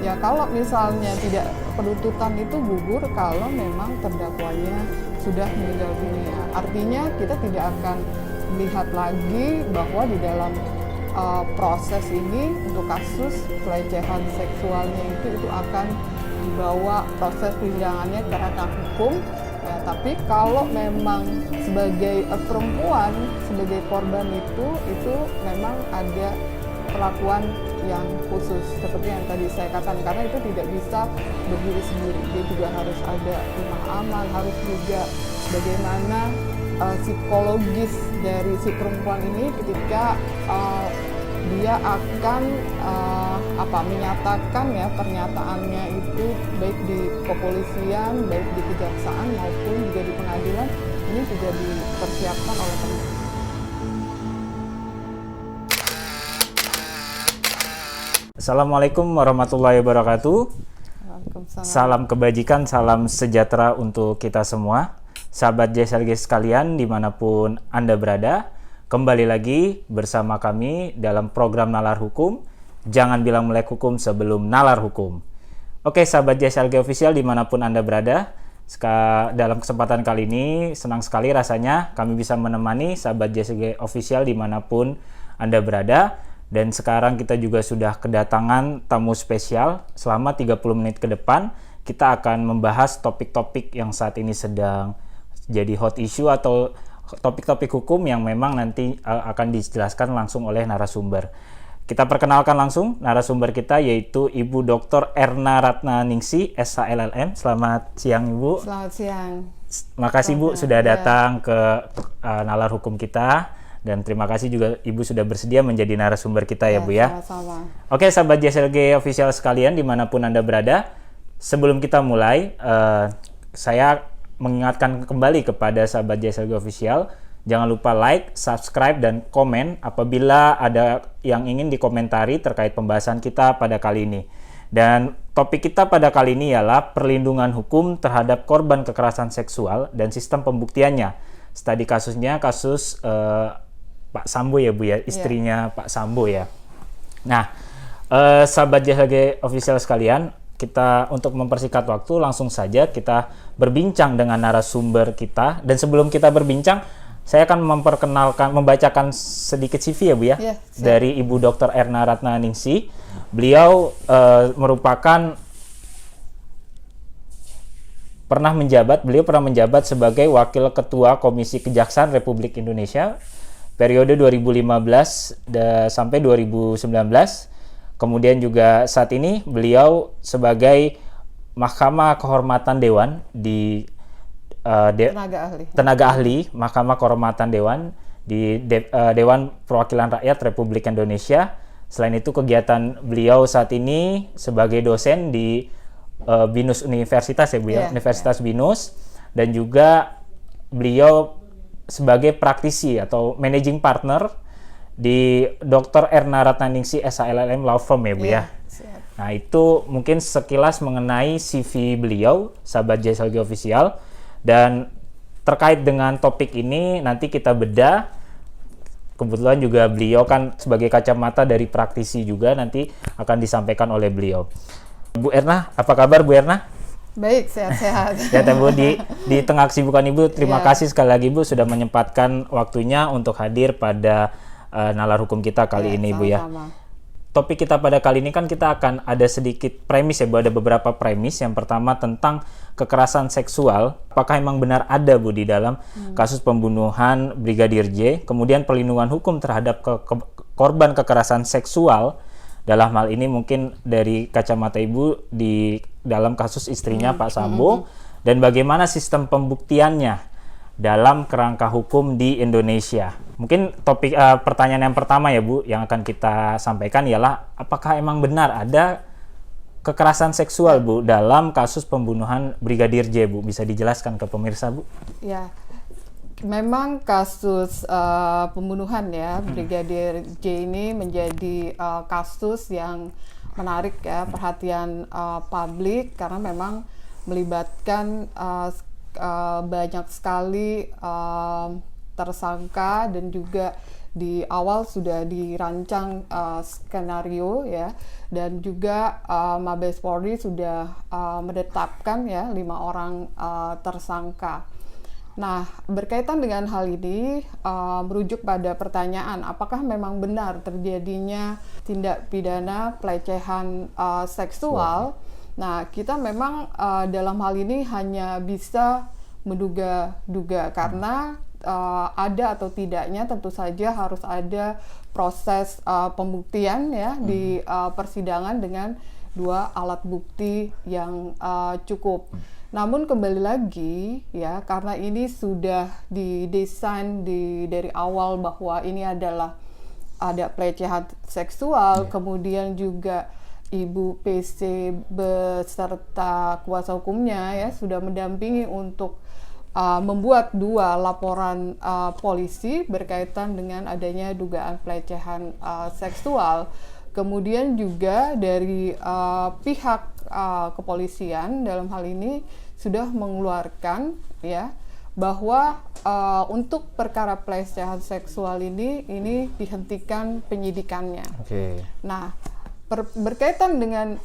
Ya kalau misalnya tidak, penuntutan itu gugur kalau memang terdakwanya sudah meninggal dunia. Artinya kita tidak akan melihat lagi bahwa di dalam proses ini untuk kasus pelecehan seksualnya itu akan dibawa proses persidangannya ke ranah hukum. Ya, tapi kalau memang sebagai perempuan, sebagai korban itu memang ada perlakuan yang khusus seperti yang tadi saya katakan, karena itu tidak bisa berdiri sendiri, dia juga harus ada rumah aman, harus juga bagaimana psikologis dari si perempuan ini ketika dia akan menyatakan ya pernyataannya itu baik di kepolisian, baik di kejaksaan maupun juga di pengadilan, ini juga dipersiapkan oleh pemerintah. Assalamualaikum warahmatullahi wabarakatuh. Waalaikumsalam. Salam kebajikan, salam sejahtera untuk kita semua. Sahabat JSLG sekalian dimanapun Anda berada, kembali lagi bersama kami dalam program Nalar Hukum. Jangan bilang melek hukum sebelum nalar hukum. Oke, sahabat JSLG Official dimanapun Anda berada, dalam kesempatan kali ini senang sekali rasanya kami bisa menemani sahabat JSLG Official dimanapun Anda berada. Dan sekarang kita juga sudah kedatangan tamu spesial. Selama 30 menit ke depan kita akan membahas topik-topik yang saat ini sedang jadi hot issue atau topik-topik hukum yang memang nanti akan dijelaskan langsung oleh narasumber. Kita perkenalkan langsung narasumber kita, yaitu Ibu Dr. Erna Ratnaningsih, SHLLM. Selamat siang Ibu. Selamat siang. Makasih Bu sudah datang ke Nalar Hukum kita. Dan terima kasih juga Ibu sudah bersedia menjadi narasumber kita ya Bu ya. Sama-sama. Oke, sahabat JSLG Official sekalian dimanapun Anda berada, sebelum kita mulai, saya mengingatkan kembali kepada sahabat JSLG Official, jangan lupa like, subscribe, dan komen apabila ada yang ingin dikomentari terkait pembahasan kita pada kali ini. Dan topik kita pada kali ini ialah perlindungan hukum terhadap korban kekerasan seksual dan sistem pembuktiannya. Studi kasusnya kasus Pak Sambo ya Bu ya, istrinya Pak Sambo ya. Nah, sahabat JSLG Official sekalian, kita untuk mempersingkat waktu langsung saja kita berbincang dengan narasumber kita. Dan sebelum kita berbincang, saya akan membacakan sedikit CV ya Bu ya, dari Ibu Dr. Erna Ratnaningsih. Beliau merupakan pernah menjabat sebagai Wakil Ketua Komisi Kejaksaan Republik Indonesia periode 2015 sampai 2019. Kemudian juga saat ini beliau sebagai Mahkamah Kehormatan Dewan di tenaga ahli Mahkamah Kehormatan Dewan di Dewan Perwakilan Rakyat Republik Indonesia. Selain itu kegiatan beliau saat ini sebagai dosen di BINUS Universitas ya Bu ya, Universitas BINUS, dan juga beliau sebagai praktisi atau managing partner di Dr. Erna Ratnaningsih SHLLM Law Firm ya Bu ya. Nah, itu mungkin sekilas mengenai CV beliau, sahabat JSLG Official. Dan terkait dengan topik ini nanti kita bedah. Kebetulan juga beliau kan sebagai kacamata dari praktisi juga nanti akan disampaikan oleh beliau. Bu Erna, apa kabar Bu Erna? Baik, sehat-sehat. Ya Bu, di tengah kesibukan Ibu, terima kasih sekali lagi Bu sudah menyempatkan waktunya untuk hadir pada Nalar Hukum kita kali ini Bu ya. Topik kita pada kali ini kan kita akan ada sedikit premis ya Bu, ada beberapa premis. Yang pertama tentang kekerasan seksual, apakah memang benar ada Bu di dalam kasus pembunuhan Brigadir J, kemudian perlindungan hukum terhadap korban kekerasan seksual. Dalam hal ini mungkin dari kacamata Ibu di dalam kasus istrinya Pak Sambo, dan bagaimana sistem pembuktiannya dalam kerangka hukum di Indonesia. Mungkin topik pertanyaan yang pertama ya Bu yang akan kita sampaikan ialah apakah emang benar ada kekerasan seksual Bu dalam kasus pembunuhan Brigadir J Bu? Bisa dijelaskan ke pemirsa Bu? Ya. Memang kasus pembunuhan ya Brigadir J ini menjadi kasus yang menarik ya perhatian publik, karena memang melibatkan banyak sekali tersangka dan juga di awal sudah dirancang skenario ya, dan juga Mabes Polri sudah menetapkan ya 5 orang tersangka. Nah, berkaitan dengan hal ini, merujuk pada pertanyaan, apakah memang benar terjadinya tindak pidana pelecehan seksual? Nah, kita memang dalam hal ini hanya bisa menduga-duga karena ada atau tidaknya tentu saja harus ada proses pembuktian ya di persidangan dengan 2 alat bukti yang cukup. Namun kembali lagi ya, karena ini sudah didesain dari awal bahwa ini adalah ada pelecehan seksual, kemudian juga Ibu PC beserta kuasa hukumnya ya sudah mendampingi untuk membuat 2 laporan polisi berkaitan dengan adanya dugaan pelecehan seksual. Kemudian juga dari pihak kepolisian dalam hal ini sudah mengeluarkan ya bahwa untuk perkara pelecehan seksual ini dihentikan penyidikannya. Nah, berkaitan dengan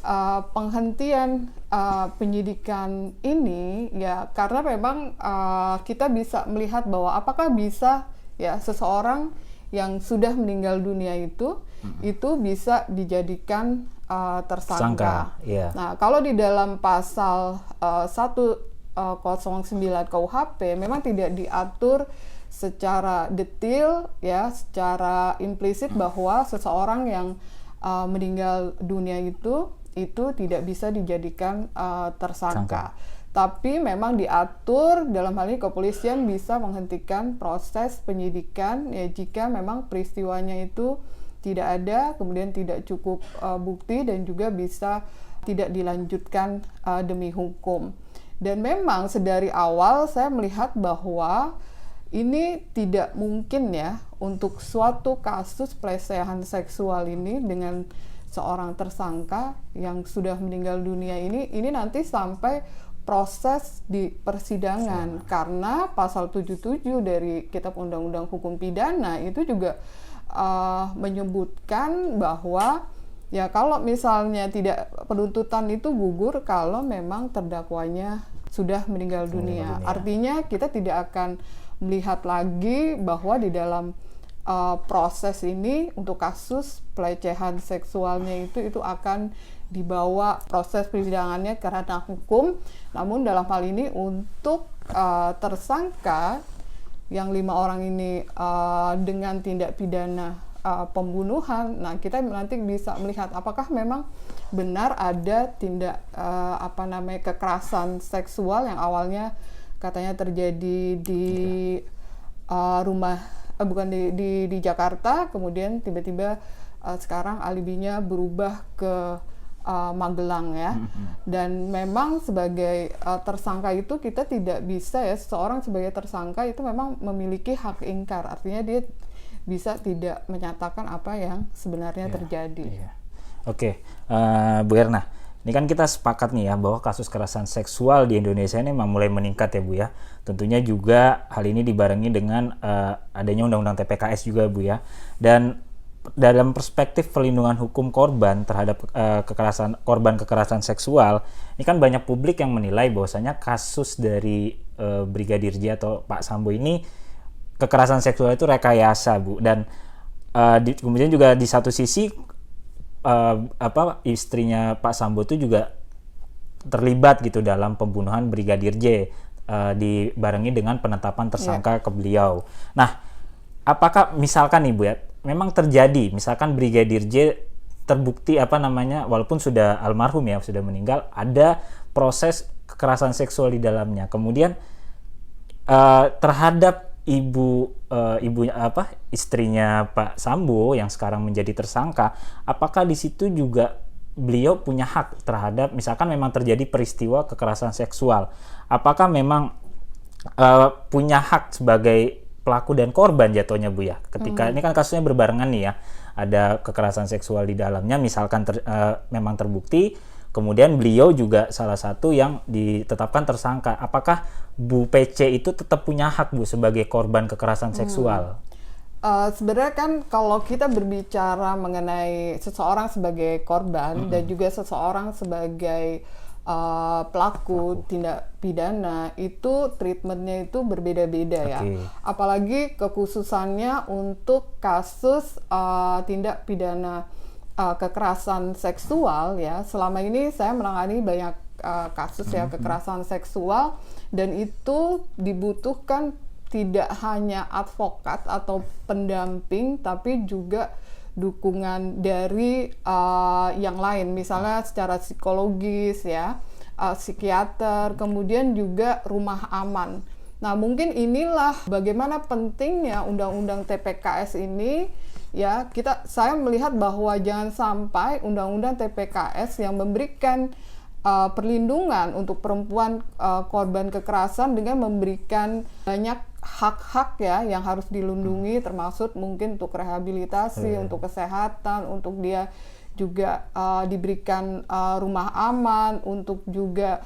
penghentian penyidikan ini ya, karena memang kita bisa melihat bahwa apakah bisa ya seseorang yang sudah meninggal dunia itu bisa dijadikan tersangka. Nah, kalau di dalam pasal 109 KUHP memang tidak diatur secara detail ya, secara implisit bahwa seseorang yang meninggal dunia itu tidak bisa dijadikan tersangka. Tapi memang diatur dalam hal ini kepolisian bisa menghentikan proses penyidikan ya jika memang peristiwanya itu tidak ada, kemudian tidak cukup bukti dan juga bisa tidak dilanjutkan demi hukum. Dan memang sedari awal saya melihat bahwa ini tidak mungkin ya untuk suatu kasus pelecehan seksual ini dengan seorang tersangka yang sudah meninggal dunia ini nanti sampai proses di persidangan, karena pasal 77 dari Kitab Undang-Undang Hukum Pidana itu juga menyebutkan bahwa ya kalau misalnya tidak, penuntutan itu gugur kalau memang terdakwanya sudah meninggal dunia. Artinya kita tidak akan melihat lagi bahwa di dalam proses ini untuk kasus pelecehan seksualnya itu akan dibawa proses persidangannya ke ranah hukum. Namun dalam hal ini untuk tersangka yang 5 orang ini dengan tindak pidana pembunuhan, nah kita nanti bisa melihat apakah memang benar ada tindak kekerasan seksual yang awalnya katanya terjadi di rumah di Jakarta, kemudian tiba-tiba sekarang alibinya berubah ke Magelang ya. Dan memang sebagai tersangka itu kita tidak bisa ya, seseorang sebagai tersangka itu memang memiliki hak ingkar, artinya dia bisa tidak menyatakan apa yang sebenarnya terjadi. Oke, Bu Erna, ini kan kita sepakat nih ya bahwa kasus kekerasan seksual di Indonesia ini memang mulai meningkat ya Bu ya. Tentunya juga hal ini dibarengi dengan adanya undang-undang TPKS juga Bu ya. Dan dalam perspektif perlindungan hukum korban terhadap korban kekerasan seksual, ini kan banyak publik yang menilai bahwasanya kasus dari Brigadir J atau Pak Sambo ini kekerasan seksual itu rekayasa Bu. Dan kemudian juga di satu sisi istrinya Pak Sambo itu juga terlibat gitu dalam pembunuhan Brigadir J, dibarengi dengan penetapan tersangka ke beliau. Nah, apakah misalkan nih Bu ya, memang terjadi misalkan Brigadir J terbukti walaupun sudah almarhum ya, sudah meninggal, ada proses kekerasan seksual di dalamnya, kemudian terhadap istrinya Pak Sambo yang sekarang menjadi tersangka, apakah di situ juga beliau punya hak terhadap, misalkan memang terjadi peristiwa kekerasan seksual, apakah memang punya hak sebagai pelaku dan korban jatuhnya Bu ya, ketika ini kan kasusnya berbarengan nih ya, ada kekerasan seksual di dalamnya, misalkan memang terbukti, kemudian beliau juga salah satu yang ditetapkan tersangka, apakah Bu PC itu tetap punya hak Bu sebagai korban kekerasan seksual? Sebenarnya kan kalau kita berbicara mengenai seseorang sebagai korban dan juga seseorang sebagai pelaku tindak pidana, itu treatmentnya itu berbeda-beda ya. Oke. Apalagi kekhususannya untuk kasus tindak pidana kekerasan seksual ya. Selama ini saya menangani banyak kasus ya kekerasan seksual, dan itu dibutuhkan tidak hanya advokat atau pendamping, tapi juga dukungan dari yang lain, misalnya secara psikologis ya, psikiater, kemudian juga rumah aman. Nah, mungkin inilah bagaimana pentingnya undang-undang TPKS ini ya. Saya melihat bahwa jangan sampai undang-undang TPKS yang memberikan perlindungan untuk perempuan korban kekerasan dengan memberikan banyak hak-hak ya yang harus dilindungi, termasuk mungkin untuk rehabilitasi, untuk kesehatan, untuk dia juga diberikan rumah aman, untuk juga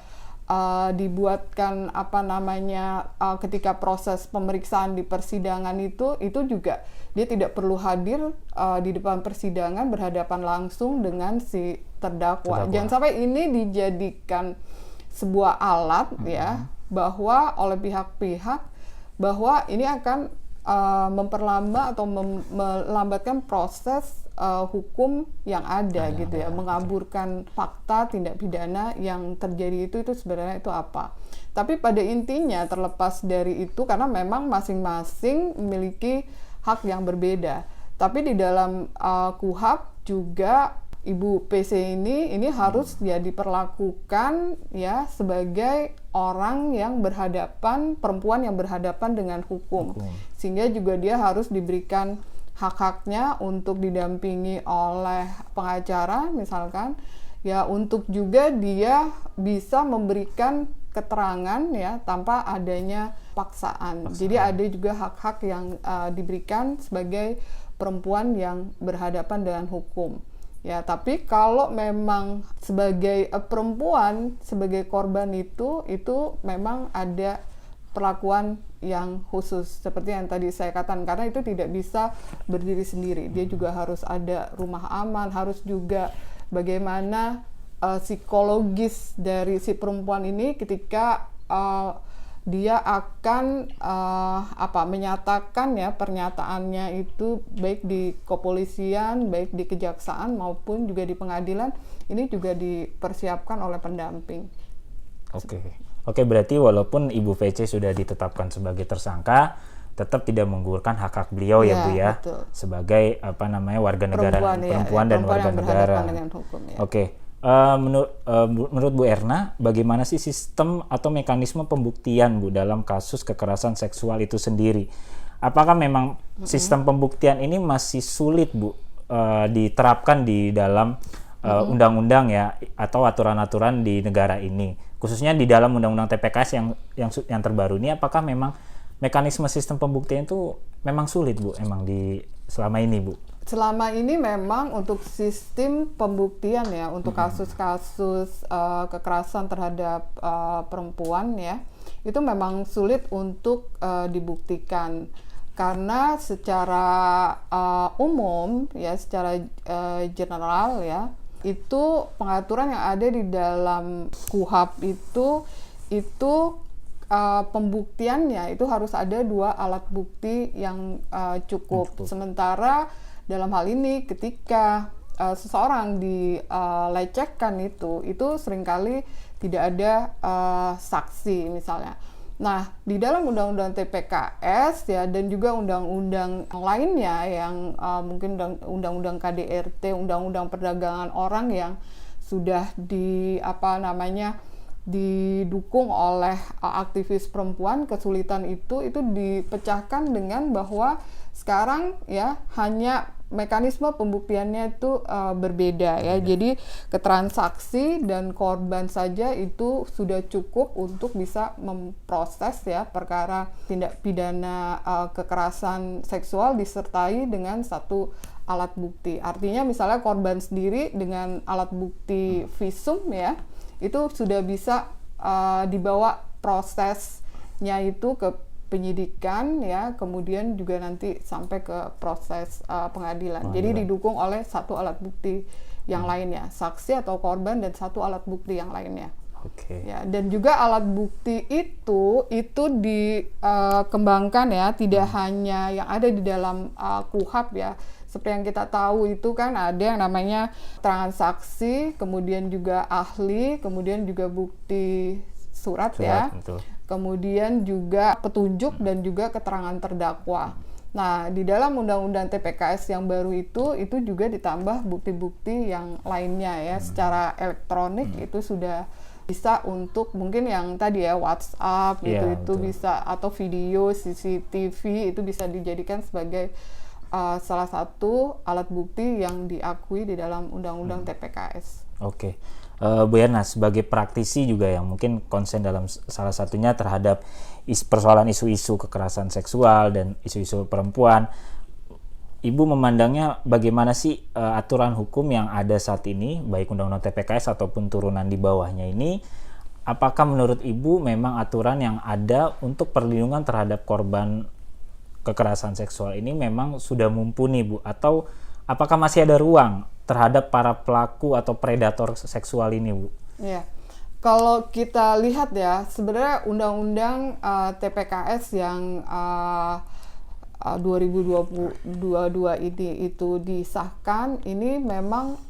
dibuatkan ketika proses pemeriksaan di persidangan itu juga dia tidak perlu hadir di depan persidangan berhadapan langsung dengan si terdakwa. Jangan sampai ini dijadikan sebuah alat ya, bahwa oleh pihak-pihak bahwa ini akan memperlambat atau melambatkan proses hukum yang ada gitu ya, mengaburkan fakta tindak pidana yang terjadi itu sebenarnya itu apa. Tapi pada intinya terlepas dari itu, karena memang masing-masing memiliki hak yang berbeda. Tapi di dalam KUHP juga Ibu PC ini harus ya diperlakukan ya sebagai orang yang perempuan yang berhadapan dengan hukum. Sehingga juga dia harus diberikan hak-haknya untuk didampingi oleh pengacara misalkan, ya untuk juga dia bisa memberikan keterangan ya tanpa adanya paksaan. Jadi ada juga hak-hak yang diberikan sebagai perempuan yang berhadapan dengan hukum. Ya, tapi kalau memang sebagai perempuan, sebagai korban itu memang ada perlakuan yang khusus seperti yang tadi saya katakan, karena itu tidak bisa berdiri sendiri. Dia juga harus ada rumah aman, harus juga bagaimana psikologis dari si perempuan ini ketika dia akan menyatakan ya pernyataannya itu baik di kepolisian, baik di kejaksaan maupun juga di pengadilan, ini juga dipersiapkan oleh pendamping. Oke, berarti walaupun Ibu VC sudah ditetapkan sebagai tersangka, tetap tidak menggugurkan hak-hak beliau ya Bu ya, betul. Sebagai warga negara perempuan dan warga negara. Oke. Menurut Bu Erna, bagaimana sih sistem atau mekanisme pembuktian Bu dalam kasus kekerasan seksual itu sendiri? Apakah memang sistem pembuktian ini masih sulit Bu diterapkan di dalam undang-undang ya atau aturan-aturan di negara ini, khususnya di dalam undang-undang TPKS yang terbaru ini? Apakah memang mekanisme sistem pembuktian itu memang sulit Bu selama ini Bu? Selama ini memang untuk sistem pembuktian ya, untuk kasus-kasus kekerasan terhadap perempuan ya, itu memang sulit untuk dibuktikan. Karena secara umum ya, secara general ya, itu pengaturan yang ada di dalam KUHP itu pembuktiannya itu harus ada 2 alat bukti yang cukup. Sementara dalam hal ini ketika seseorang dilecehkan itu seringkali tidak ada saksi misalnya. Nah, di dalam undang-undang TPKS ya, dan juga undang-undang lainnya yang mungkin undang-undang KDRT, undang-undang perdagangan orang yang sudah didukung oleh aktivis perempuan, kesulitan itu dipecahkan dengan bahwa sekarang ya hanya mekanisme pembuktiannya itu berbeda ya. Jadi keterangan saksi dan korban saja itu sudah cukup untuk bisa memproses ya perkara tindak pidana kekerasan seksual disertai dengan satu alat bukti. Artinya misalnya korban sendiri dengan alat bukti visum ya, itu sudah bisa dibawa prosesnya itu ke penyidikan ya, kemudian juga nanti sampai ke proses pengadilan. Jadi didukung oleh satu alat bukti yang lainnya, saksi atau korban dan satu alat bukti yang lainnya. Oke. Ya, dan juga alat bukti itu dikembangkan ya, tidak hanya yang ada di dalam KUHP ya. Seperti yang kita tahu itu kan ada yang namanya keterangan saksi, kemudian juga ahli, kemudian juga bukti surat ya. Betul. Kemudian juga petunjuk dan juga keterangan terdakwa. Nah, di dalam Undang-Undang TPKS yang baru itu juga ditambah bukti-bukti yang lainnya ya, secara elektronik itu sudah bisa untuk mungkin yang tadi ya WhatsApp itu bisa, atau video CCTV itu bisa dijadikan sebagai salah satu alat bukti yang diakui di dalam Undang-Undang TPKS. Oke. Bu Erna sebagai praktisi juga yang mungkin konsen dalam salah satunya terhadap persoalan isu-isu kekerasan seksual dan isu-isu perempuan, Ibu memandangnya bagaimana sih aturan hukum yang ada saat ini, baik Undang-Undang TPKS ataupun turunan di bawahnya ini, apakah menurut Ibu memang aturan yang ada untuk perlindungan terhadap korban kekerasan seksual ini memang sudah mumpuni, Bu? Atau apakah masih ada ruang terhadap para pelaku atau predator seksual ini, Bu? Iya, kalau kita lihat ya, sebenarnya Undang-Undang TPKS yang 2022 ini itu disahkan, ini memang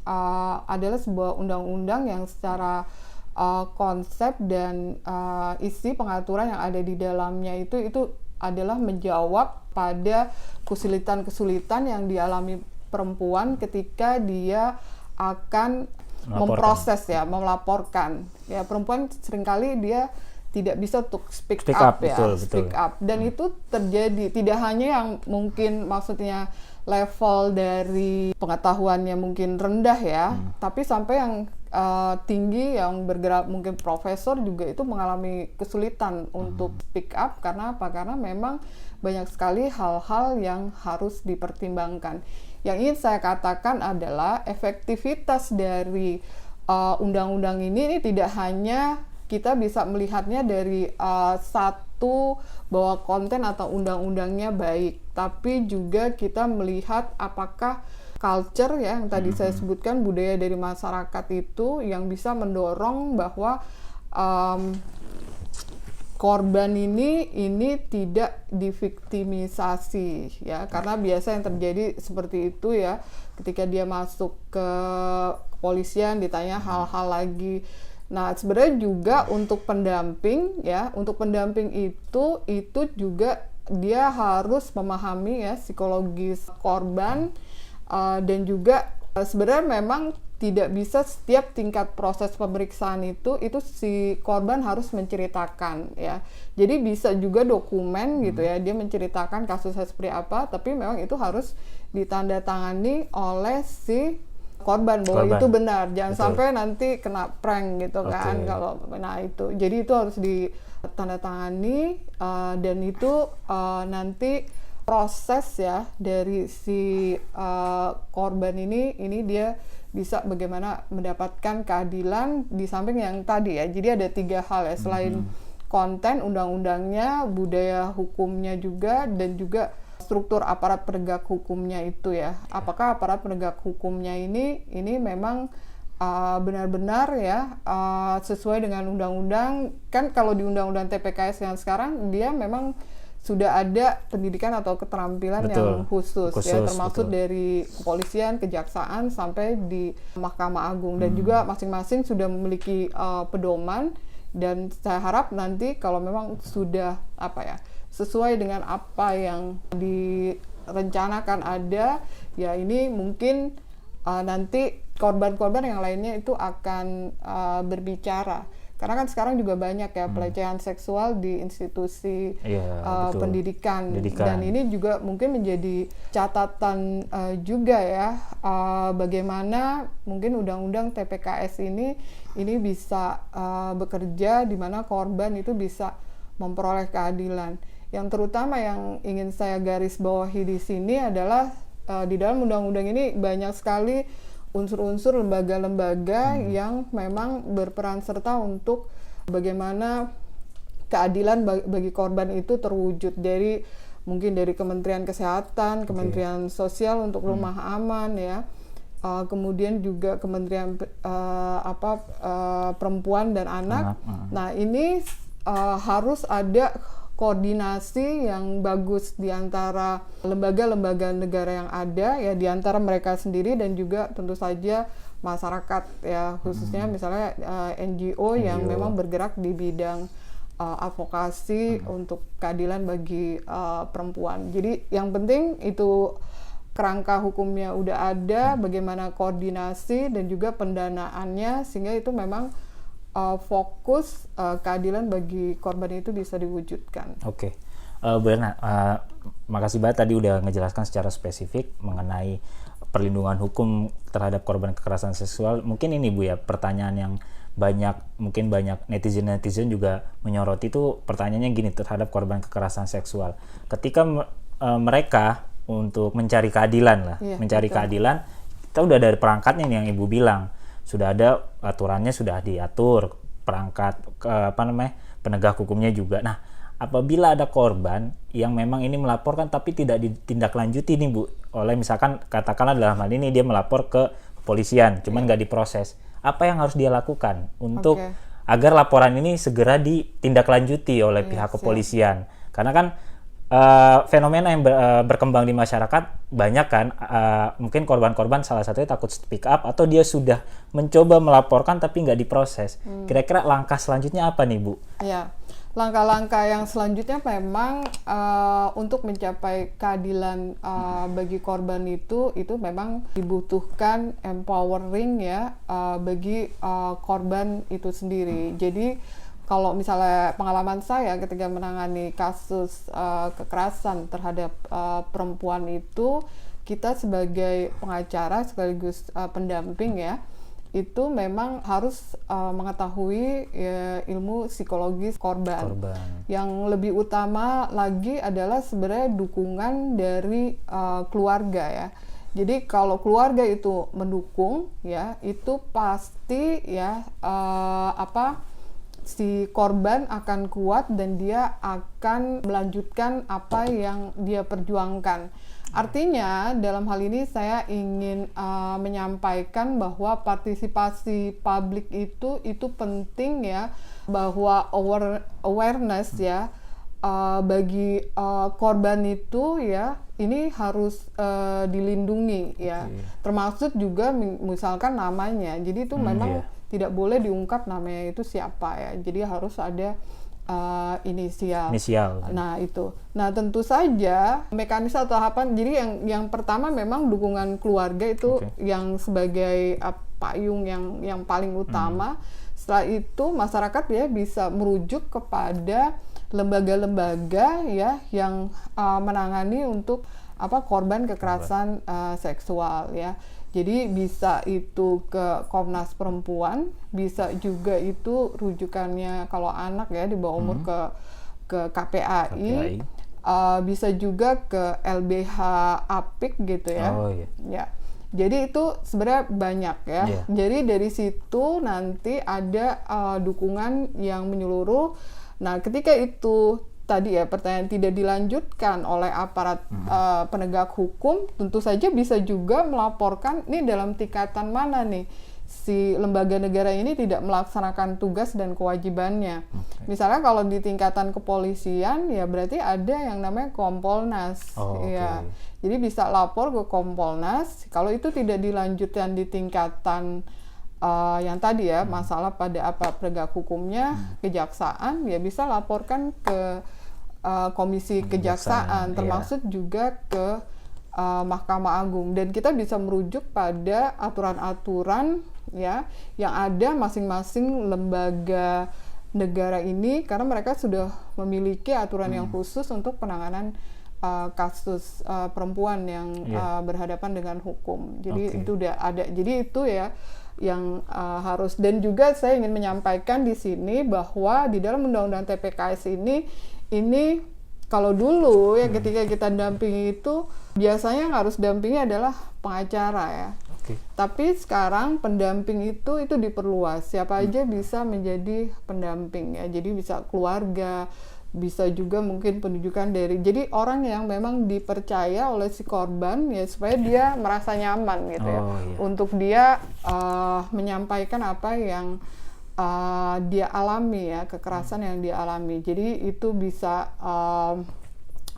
adalah sebuah undang-undang yang secara konsep dan isi pengaturan yang ada di dalamnya itu adalah menjawab pada kesulitan-kesulitan yang dialami perempuan ketika dia akan melaporkan. Ya, perempuan seringkali dia tidak bisa untuk speak up ya, speak up. Dan itu terjadi tidak hanya yang mungkin maksudnya level dari pengetahuannya mungkin rendah ya, tapi sampai yang tinggi yang bergerak mungkin profesor juga itu mengalami kesulitan untuk speak up. Karena apa? Karena memang banyak sekali hal-hal yang harus dipertimbangkan. Yang ingin saya katakan adalah efektivitas dari undang-undang ini tidak hanya kita bisa melihatnya dari satu bahwa konten atau undang-undangnya baik, tapi juga kita melihat apakah culture ya yang tadi saya sebutkan, budaya dari masyarakat itu yang bisa mendorong bahwa korban ini tidak diviktimisasi ya, karena biasa yang terjadi seperti itu ya, ketika dia masuk ke kepolisian ditanya hal-hal lagi. Nah, sebenarnya juga untuk pendamping ya, untuk pendamping itu juga dia harus memahami ya psikologis korban, dan juga sebenarnya memang tidak bisa setiap tingkat proses pemeriksaan itu si korban harus menceritakan ya. Jadi bisa juga dokumen gitu ya, dia menceritakan kasusnya seperti apa, tapi memang itu harus ditandatangani oleh si korban bahwa itu benar. Jangan sampai nanti kena prank gitu kan. Kalau itu. Jadi itu harus ditandatangani dan itu nanti proses ya dari si korban ini dia bisa bagaimana mendapatkan keadilan di samping yang tadi ya. Jadi ada 3 hal ya, selain konten undang-undangnya, budaya hukumnya juga, dan juga struktur aparat penegak hukumnya itu ya. Apakah aparat penegak hukumnya ini memang benar-benar ya sesuai dengan undang-undang. Kan kalau di undang-undang TPKS yang sekarang dia memang sudah ada pendidikan atau keterampilan yang khusus ya, termasuk dari kepolisian, kejaksaan sampai di Mahkamah Agung, dan juga masing-masing sudah memiliki pedoman. Dan saya harap nanti kalau memang sudah sesuai dengan apa yang direncanakan ada ya, ini mungkin nanti korban-korban yang lainnya itu akan berbicara. Karena kan sekarang juga banyak ya pelecehan seksual di institusi pendidikan. Dan ini juga mungkin menjadi catatan juga ya, bagaimana mungkin undang-undang TPKS ini bisa bekerja di mana korban itu bisa memperoleh keadilan. Yang terutama yang ingin saya garis bawahi di sini adalah di dalam undang-undang ini banyak sekali unsur-unsur lembaga-lembaga yang memang berperan serta untuk bagaimana keadilan bagi korban itu terwujud mungkin dari Kementerian Kesehatan, Kementerian Sosial untuk rumah aman ya, kemudian juga Kementerian Perempuan dan Anak. Nah ini harus ada koordinasi yang bagus di antara lembaga-lembaga negara yang ada ya, di antara mereka sendiri dan juga tentu saja masyarakat ya, khususnya misalnya NGO yang memang bergerak di bidang advokasi untuk keadilan bagi perempuan. Jadi yang penting itu kerangka hukumnya udah ada, bagaimana koordinasi dan juga pendanaannya sehingga itu memang fokus keadilan bagi korban itu bisa diwujudkan. Oke. Bu Erna, makasih banget tadi udah ngejelaskan secara spesifik mengenai perlindungan hukum terhadap korban kekerasan seksual. Mungkin ini Bu ya, pertanyaan yang mungkin banyak netizen juga menyoroti itu pertanyaannya gini terhadap korban kekerasan seksual. Ketika mereka untuk mencari keadilan mencari keadilan, kita udah ada perangkatnya nih yang Ibu bilang. Sudah ada aturannya, sudah diatur perangkat penegak hukumnya juga. Nah, apabila ada korban yang memang ini melaporkan tapi tidak ditindaklanjuti nih Bu, oleh misalkan katakanlah dalam hal ini dia melapor ke kepolisian, cuman nggak diproses, apa yang harus dia lakukan untuk agar laporan ini segera ditindaklanjuti oleh pihak kepolisian? Karena kan fenomena yang berkembang di masyarakat banyak kan, mungkin korban-korban salah satunya takut speak up atau dia sudah mencoba melaporkan tapi nggak diproses. Kira-kira langkah selanjutnya apa nih Bu? Ya, langkah-langkah yang selanjutnya memang untuk mencapai keadilan bagi korban itu memang dibutuhkan empowering ya bagi korban itu sendiri. Jadi kalau misalnya pengalaman saya ketika menangani kasus kekerasan terhadap perempuan itu, kita sebagai pengacara sekaligus pendamping ya, itu memang harus mengetahui ilmu psikologis korban. Yang lebih utama lagi adalah sebenarnya dukungan dari keluarga ya. Jadi kalau keluarga itu mendukung ya, itu pasti ya si korban akan kuat dan dia akan melanjutkan apa yang dia perjuangkan. Artinya dalam hal ini saya ingin menyampaikan bahwa partisipasi publik itu penting ya, bahwa awareness ya bagi korban itu ya ini harus dilindungi ya, termasuk juga misalkan namanya. Jadi itu memang tidak boleh diungkap namanya itu siapa ya, jadi harus ada inisial. Nah itu, nah tentu saja mekanisme atau tahapan. Jadi yang pertama memang dukungan keluarga itu yang sebagai payung yang paling utama. Setelah itu masyarakat ya bisa merujuk kepada lembaga-lembaga ya yang menangani untuk korban kekerasan seksual ya. Jadi bisa itu ke Komnas Perempuan, bisa juga itu rujukannya kalau anak ya di bawah umur ke KPAI. Bisa juga ke LBH Apik gitu ya. Ya. Jadi itu sebenarnya banyak ya. Jadi dari situ nanti ada dukungan yang menyeluruh. Nah, ketika itu tadi ya pertanyaan tidak dilanjutkan oleh aparat penegak hukum, tentu saja bisa juga melaporkan ini dalam tingkatan mana nih si lembaga negara ini tidak melaksanakan tugas dan kewajibannya. Misalnya kalau di tingkatan kepolisian ya berarti ada yang namanya Kompolnas. Ya. Jadi bisa lapor ke Kompolnas. Kalau itu tidak dilanjutkan di tingkatan yang tadi ya, masalah pada penegak hukumnya, kejaksaan, ya bisa laporkan ke Komisi Kejaksaan, termasuk juga ke Mahkamah Agung. Dan kita bisa merujuk pada aturan-aturan ya yang ada masing-masing lembaga negara ini, karena mereka sudah memiliki aturan yang khusus untuk penanganan kasus perempuan yang berhadapan dengan hukum. Jadi itu udah ada. Jadi itu ya yang harus. Dan juga saya ingin menyampaikan di sini bahwa di dalam Undang-Undang TPKS ini kalau dulu ya ketika kita dampingi itu biasanya yang harus dampingi adalah pengacara ya. Oke. Tapi sekarang pendamping itu diperluas. Siapa aja bisa menjadi pendamping ya. Jadi bisa keluarga, bisa juga mungkin penunjukan dari. Jadi orang yang memang dipercaya oleh si korban ya supaya dia merasa nyaman gitu ya. Iya. Untuk dia menyampaikan apa yang dia alami ya, kekerasan yang dia alami. Jadi itu bisa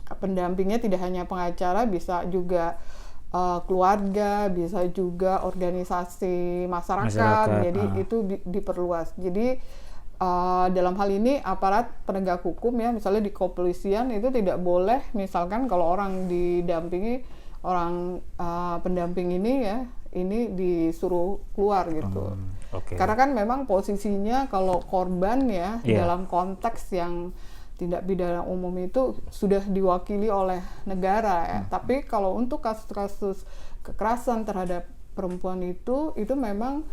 pendampingnya tidak hanya pengacara, bisa juga keluarga, bisa juga organisasi masyarakat. Jadi itu diperluas. Jadi dalam hal ini aparat penegak hukum ya, misalnya di kepolisian itu tidak boleh, misalkan kalau orang didampingi orang pendamping ini ya, ini disuruh keluar gitu. Karena kan memang posisinya kalau korban ya dalam konteks yang tindak pidana umum itu sudah diwakili oleh negara ya. Tapi kalau untuk kasus-kasus kekerasan terhadap perempuan itu memang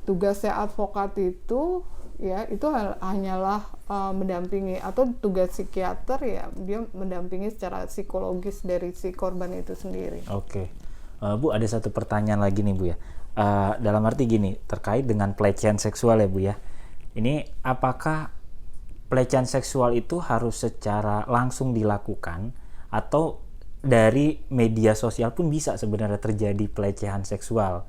tugasnya advokat itu ya itu hanyalah mendampingi, atau tugas psikiater ya dia mendampingi secara psikologis dari si korban itu sendiri. Oke. Bu, ada satu pertanyaan lagi nih Bu ya. Dalam arti gini, terkait dengan pelecehan seksual ya Bu ya. Ini apakah pelecehan seksual itu harus secara langsung dilakukan, atau dari media sosial pun bisa sebenarnya terjadi pelecehan seksual,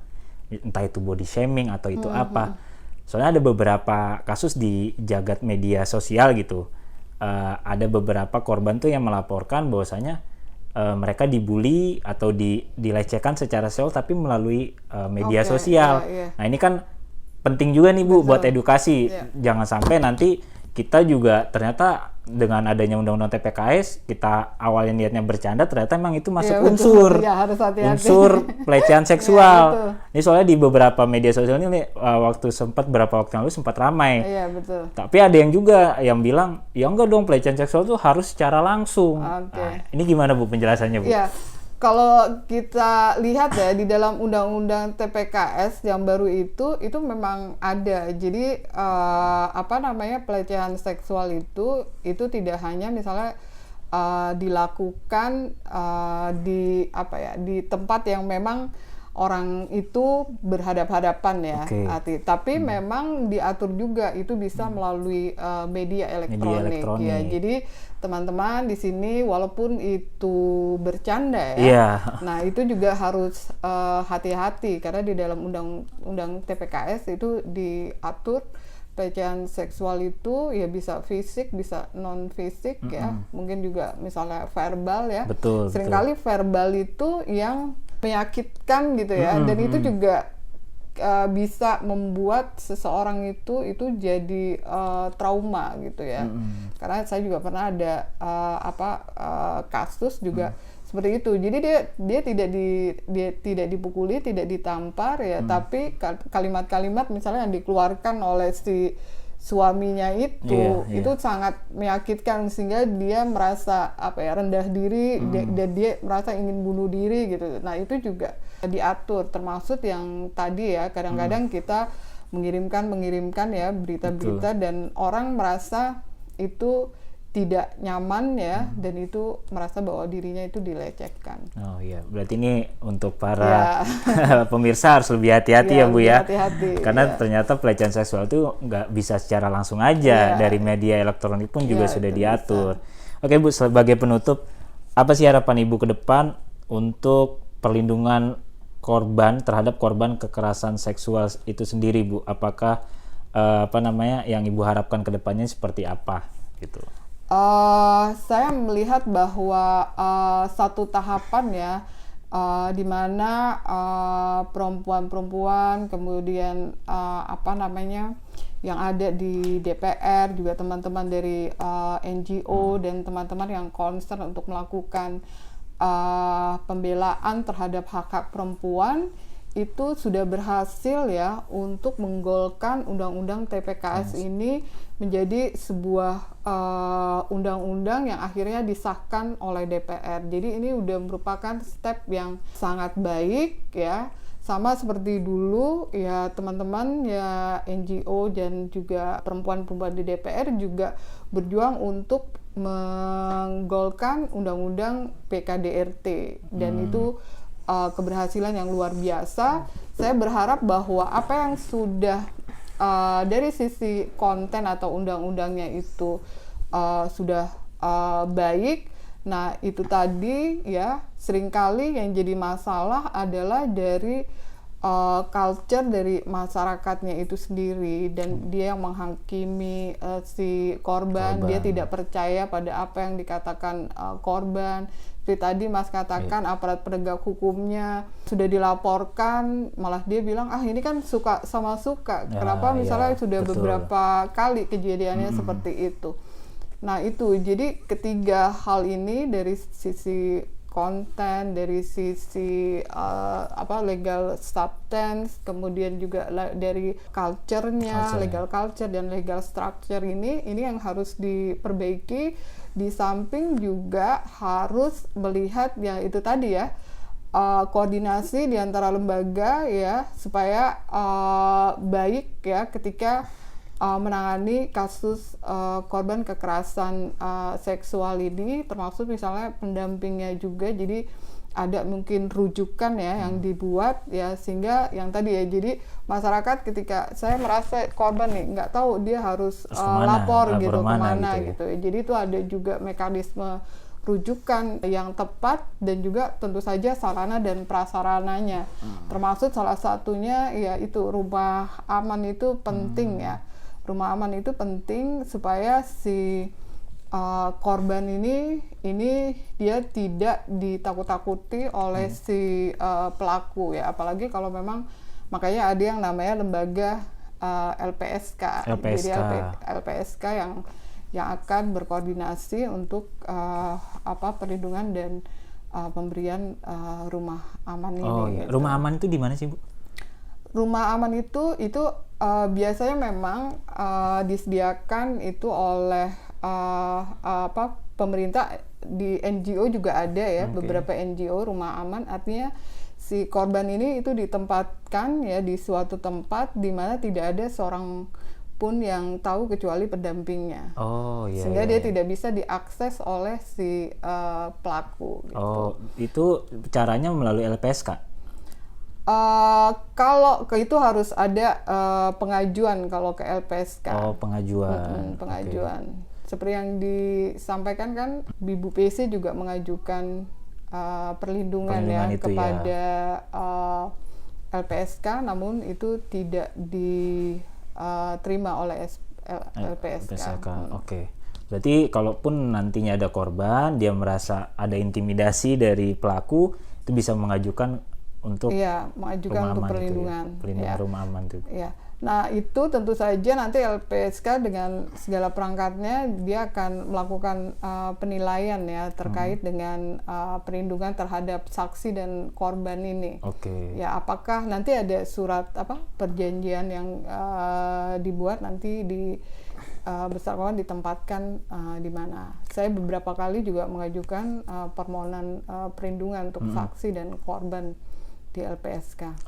entah itu body shaming atau itu apa. Soalnya ada beberapa kasus di jagat media sosial gitu, ada beberapa korban tuh yang melaporkan bahwasanya mereka dibully atau dilecehkan secara seksual tapi melalui media sosial. Nah ini kan penting juga nih Bu. Betul. Buat edukasi, jangan sampai nanti kita juga ternyata dengan adanya undang-undang TPKS, kita awalnya niatnya bercanda, ternyata memang itu masuk harus hati-hati. unsur pelecehan seksual. Ini soalnya di beberapa media sosial ini beberapa waktu lalu sempat ramai. Iya, betul. Tapi ada yang juga yang bilang, ya enggak dong, pelecehan seksual itu harus secara langsung. Nah, ini gimana Bu penjelasannya Bu? Iya. Kalau kita lihat ya di dalam undang-undang TPKS yang baru itu memang ada. Jadi pelecehan seksual itu tidak hanya misalnya dilakukan di tempat yang memang orang itu berhadap-hadapan ya, tapi memang diatur juga itu bisa melalui media elektronik. Ya. Jadi teman-teman di sini walaupun itu bercanda ya, nah itu juga harus hati-hati karena di dalam undang-undang TPKS itu diatur pelecehan seksual itu ya bisa fisik, bisa non fisik ya, mungkin juga misalnya verbal ya. Seringkali verbal itu yang menyakitkan gitu ya, dan itu juga bisa membuat seseorang itu jadi trauma gitu ya. Karena saya juga pernah ada kasus juga seperti itu. Jadi dia tidak dipukuli, tidak ditampar ya, tapi kalimat-kalimat misalnya yang dikeluarkan oleh si suaminya itu sangat menyakitkan sehingga dia merasa rendah diri dan dia merasa ingin bunuh diri gitu. Nah itu juga diatur, termasuk yang tadi ya kadang-kadang kita mengirimkan ya berita-berita dan orang merasa itu tidak nyaman ya, dan itu merasa bahwa dirinya itu dilecehkan. Oh iya, berarti ini untuk para pemirsa harus lebih hati-hati ya Bu ya. Hati-hati, karena ternyata pelecehan seksual itu nggak bisa secara langsung aja, dari media elektronik pun juga sudah diatur. Oke Bu, sebagai penutup, apa sih harapan Ibu ke depan untuk perlindungan korban terhadap korban kekerasan seksual itu sendiri Bu? Apakah yang Ibu harapkan ke depannya seperti apa gitu? Saya melihat bahwa satu tahapan ya, di mana perempuan-perempuan kemudian yang ada di DPR juga teman-teman dari NGO dan teman-teman yang concern untuk melakukan pembelaan terhadap hak-hak perempuan itu sudah berhasil ya untuk menggolkan undang-undang TPKS ini menjadi sebuah undang-undang yang akhirnya disahkan oleh DPR. Jadi ini udah merupakan step yang sangat baik ya. Sama seperti dulu ya teman-teman ya NGO dan juga perempuan-perempuan di DPR juga berjuang untuk menggolkan undang-undang PKDRT dan itu keberhasilan yang luar biasa saya berharap bahwa apa yang sudah dari sisi konten atau undang-undangnya itu sudah baik. Nah, itu tadi ya, seringkali yang jadi masalah adalah dari culture dari masyarakatnya itu sendiri, dan dia yang menghakimi si korban, dia tidak percaya pada apa yang dikatakan korban. Seperti tadi Mas katakan, aparat penegak hukumnya sudah dilaporkan, malah dia bilang ini kan suka sama suka. Kenapa misalnya sudah betul. beberapa kali kejadiannya seperti itu. Nah, itu jadi ketiga hal ini dari sisi konten, dari sisi legal substance, kemudian juga dari culture-nya, legal culture dan legal structure ini yang harus diperbaiki. Di samping juga harus melihat ya itu tadi ya, koordinasi di antara lembaga ya, supaya baik ya ketika menangani kasus korban kekerasan seksual ini, termasuk misalnya pendampingnya juga. Jadi ada mungkin rujukan ya yang dibuat ya, sehingga yang tadi ya, jadi masyarakat ketika saya merasa korban nih nggak tahu dia harus lapor gitu kemana gitu ya. Jadi itu ada juga mekanisme rujukan yang tepat, dan juga tentu saja sarana dan prasarananya, termasuk salah satunya ya itu rumah aman itu penting ya. Rumah aman itu penting supaya si korban ini dia tidak ditakut-takuti oleh si pelaku ya, apalagi kalau memang, makanya ada yang namanya lembaga LPSK. Jadi LPSK yang akan berkoordinasi untuk perlindungan dan pemberian rumah aman ini. Gitu. Rumah aman itu di mana sih, Bu? Rumah aman itu biasanya memang disediakan itu oleh pemerintah. Di NGO juga ada ya, beberapa NGO rumah aman, artinya si korban ini itu ditempatkan ya di suatu tempat di mana tidak ada seorang pun yang tahu kecuali pendampingnya. Sehingga dia tidak bisa diakses oleh si pelaku gitu. Itu caranya melalui LPSK? Kalau itu harus ada pengajuan kalau ke LPSK. Pengajuan. Pengajuan. Seperti yang disampaikan kan, Ibu PC juga mengajukan perlindungan ya kepada LPSK, namun itu tidak diterima oleh LPSK. Berarti kalaupun nantinya ada korban, dia merasa ada intimidasi dari pelaku, itu bisa mengajukan untuk mengajukan untuk perlindungan rumah aman itu. Nah, itu tentu saja nanti LPSK dengan segala perangkatnya dia akan melakukan penilaian ya terkait dengan perlindungan terhadap saksi dan korban ini. Ya, apakah nanti ada surat perjanjian yang dibuat nanti di bersangkutan ditempatkan di mana. Saya beberapa kali juga mengajukan permohonan perlindungan untuk saksi dan korban di LPSK.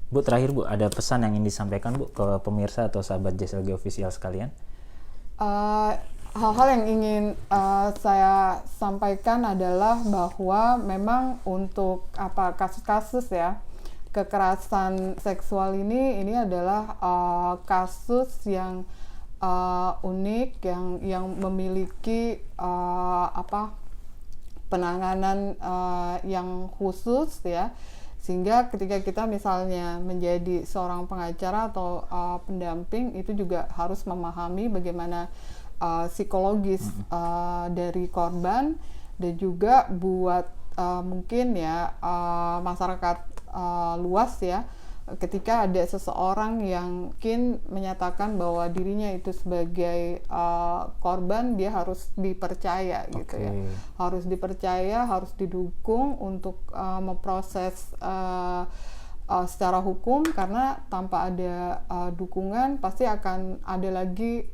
Bu, terakhir Bu, ada pesan yang ingin disampaikan Bu ke pemirsa atau sahabat JSLG Official sekalian? Hal-hal yang ingin saya sampaikan adalah bahwa memang untuk kasus-kasus ya kekerasan seksual ini adalah kasus yang unik, yang memiliki penanganan yang khusus ya. Sehingga ketika kita misalnya menjadi seorang pengacara atau pendamping, itu juga harus memahami bagaimana psikologis dari korban, dan juga buat mungkin ya masyarakat luas ya, ketika ada seseorang yang mungkin menyatakan bahwa dirinya itu sebagai korban, dia harus dipercaya gitu ya, harus dipercaya, harus didukung untuk memproses secara hukum, karena tanpa ada dukungan pasti akan ada lagi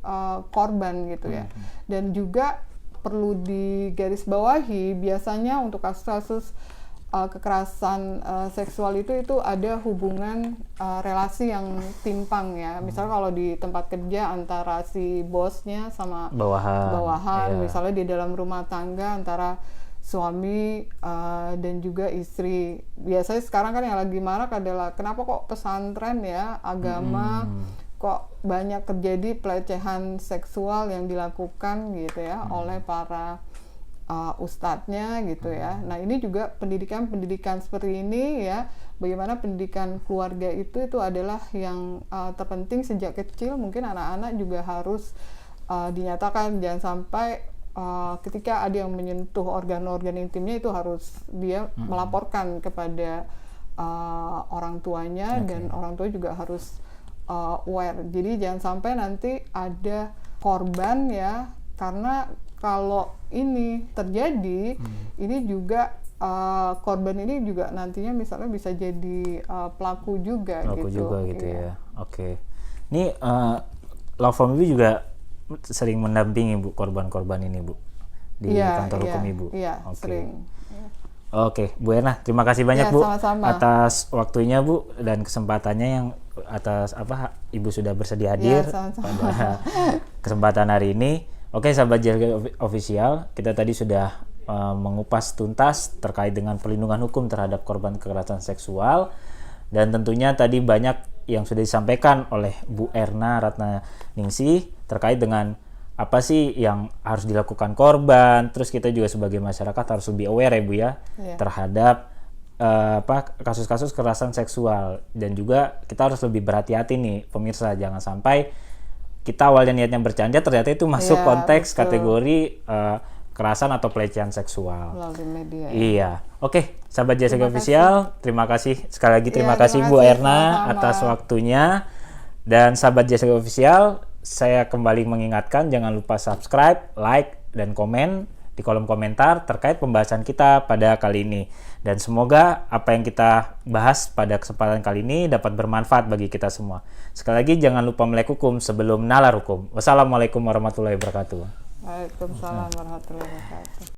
korban gitu ya. Dan juga perlu digarisbawahi, biasanya untuk kasus-kasus kekerasan seksual itu ada hubungan relasi yang timpang ya. Misalnya kalau di tempat kerja antara si bosnya sama bawahan, misalnya di dalam rumah tangga antara suami dan juga istri. Biasanya sekarang kan yang lagi marak adalah kenapa kok pesantren ya, agama kok banyak terjadi pelecehan seksual yang dilakukan gitu ya oleh para ustadznya gitu ya. Nah ini juga pendidikan seperti ini ya, bagaimana pendidikan keluarga itu adalah yang terpenting sejak kecil. Mungkin anak-anak juga harus dinyatakan jangan sampai ketika ada yang menyentuh organ-organ intimnya itu harus dia melaporkan kepada orang tuanya, dan orang tua juga harus aware. Jadi jangan sampai nanti ada korban ya, karena kalau ini terjadi, ini juga korban ini juga nantinya misalnya bisa jadi pelaku juga gitu ya. Oke. Ini Law Firm Ibu juga sering mendampingi Bu korban-korban ini Bu di kantor hukum Ibu. Iya, sering. Oke, Bu Erna, terima kasih banyak Bu sama-sama. atas waktunya Bu dan kesempatannya yang atas Ibu sudah bersedia hadir pada kesempatan hari ini. Oke, sahabat JSG Official, kita tadi sudah mengupas tuntas terkait dengan perlindungan hukum terhadap korban kekerasan seksual, dan tentunya tadi banyak yang sudah disampaikan oleh Bu Erna Ratnaningsih terkait dengan apa sih yang harus dilakukan korban. Terus kita juga sebagai masyarakat harus lebih aware ya Bu ya, terhadap kasus-kasus kekerasan seksual, dan juga kita harus lebih berhati-hati nih pemirsa, jangan sampai kita awalnya niatnya bercanda ternyata itu masuk konteks kategori kekerasan atau pelecehan seksual melalui media. Iya. Oke, sahabat JSG Official, terima kasih sekali lagi, terima kasih Bu Erna atas waktunya. Dan sahabat JSG Official, saya kembali mengingatkan jangan lupa subscribe, like, dan komen di kolom komentar terkait pembahasan kita pada kali ini. Dan semoga apa yang kita bahas pada kesempatan kali ini dapat bermanfaat bagi kita semua. Sekali lagi jangan lupa melek hukum sebelum nalar hukum. Wassalamualaikum warahmatullahi wabarakatuh. Waalaikumsalam warahmatullahi wabarakatuh.